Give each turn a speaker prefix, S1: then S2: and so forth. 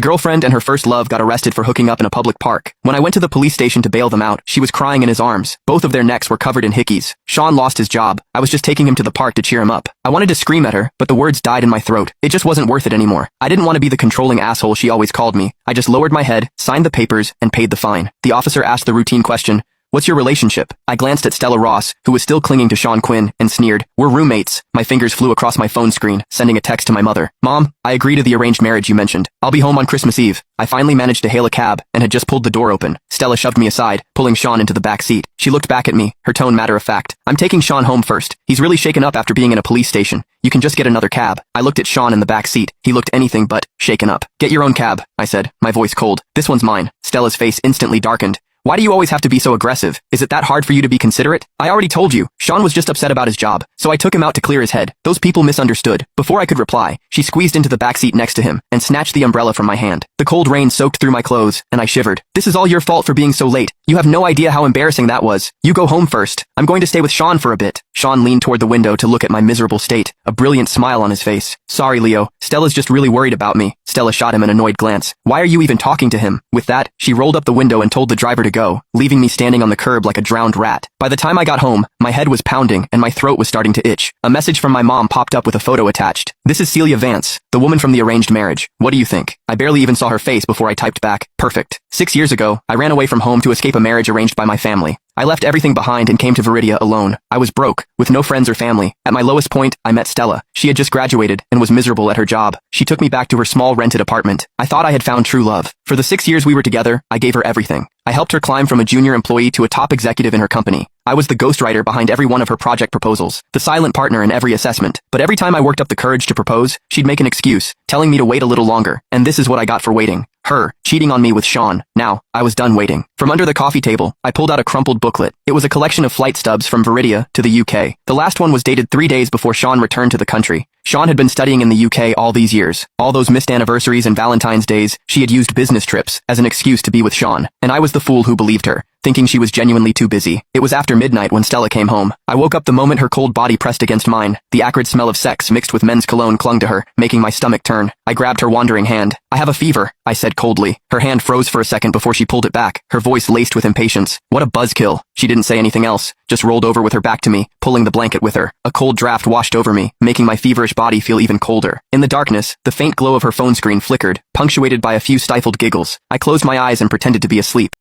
S1: Girlfriend and her first love got arrested for hooking up in a public park. When I went to the police station to bail them out, she was crying in his arms. Both of their necks were covered in hickeys. Sean lost his job. I was just taking him to the park to cheer him up. I wanted to scream at her, but the words died in my throat. It just wasn't worth it anymore. I didn't want to be the controlling asshole she always called me. I just lowered my head, signed the papers, and paid the fine. The officer asked the routine question, "What's your relationship?" I glanced at Stella Ross, who was still clinging to Sean Quinn, and sneered, "We're roommates." My fingers flew across my phone screen, sending a text to my mother. "Mom, I agree to the arranged marriage you mentioned. I'll be home on Christmas Eve." I finally managed to hail a cab, and had just pulled the door open. Stella shoved me aside, pulling Sean into the back seat. She looked back at me, her tone matter-of-fact. "I'm taking Sean home first. He's really shaken up after being in a police station. You can just get another cab." I looked at Sean in the back seat. He looked anything but shaken up. "Get your own cab," I said, my voice cold. "This one's mine." Stella's face instantly darkened. "Why do you always have to be so aggressive? Is it that hard for you to be considerate? I already told you, Sean was just upset about his job, so I took him out to clear his head. Those people misunderstood." Before I could reply, she squeezed into the backseat next to him and snatched the umbrella from my hand. The cold rain soaked through my clothes, and I shivered. "This is all your fault for being so late. You have no idea how embarrassing that was. You go home first. I'm going to stay with Sean for a bit." Sean leaned toward the window to look at my miserable state, a brilliant smile on his face. "Sorry, Leo. Stella's just really worried about me." Stella shot him an annoyed glance. "Why are you even talking to him?" With that, she rolled up the window and told the driver to go, leaving me standing on the curb like a drowned rat. By the time I got home, my head was pounding and my throat was starting to itch. A message from my mom popped up with a photo attached. "This is Celia Vance, the woman from the arranged marriage. What do you think?" I barely even saw her face before I typed back, "Perfect." 6 years ago, I ran away from home to escape a marriage arranged by my family. I left everything behind and came to Viridia alone. I was broke, with no friends or family. At my lowest point, I met Stella. She had just graduated and was miserable at her job. She took me back to her small rented apartment. I thought I had found true love. For the 6 years we were together, I gave her everything. I helped her climb from a junior employee to a top executive in her company. I was the ghostwriter behind every one of her project proposals, the silent partner in every assessment. But every time I worked up the courage to propose, she'd make an excuse, telling me to wait a little longer. And this is what I got for waiting. Her, cheating on me with Sean. Now, I was done waiting. From under the coffee table, I pulled out a crumpled booklet. It was a collection of flight stubs from Viridia to the UK. The last one was dated 3 days before Sean returned to the country. Sean had been studying in the UK all these years. All those missed anniversaries and Valentine's days, she had used business trips as an excuse to be with Sean. And I was the fool who believed her, thinking she was genuinely too busy. It was after midnight when Stella came home. I woke up the moment her cold body pressed against mine. The acrid smell of sex mixed with men's cologne clung to her, making my stomach turn. I grabbed her wandering hand. "I have a fever," I said coldly. Her hand froze for a second before she pulled it back, her voice laced with impatience. What a buzzkill. She didn't say anything else, just rolled over with her back to me, pulling the blanket with her. A cold draft washed over me, making my feverish body feel even colder. In the darkness, the faint glow of her phone screen flickered, punctuated by a few stifled giggles. I closed my eyes and pretended to be asleep.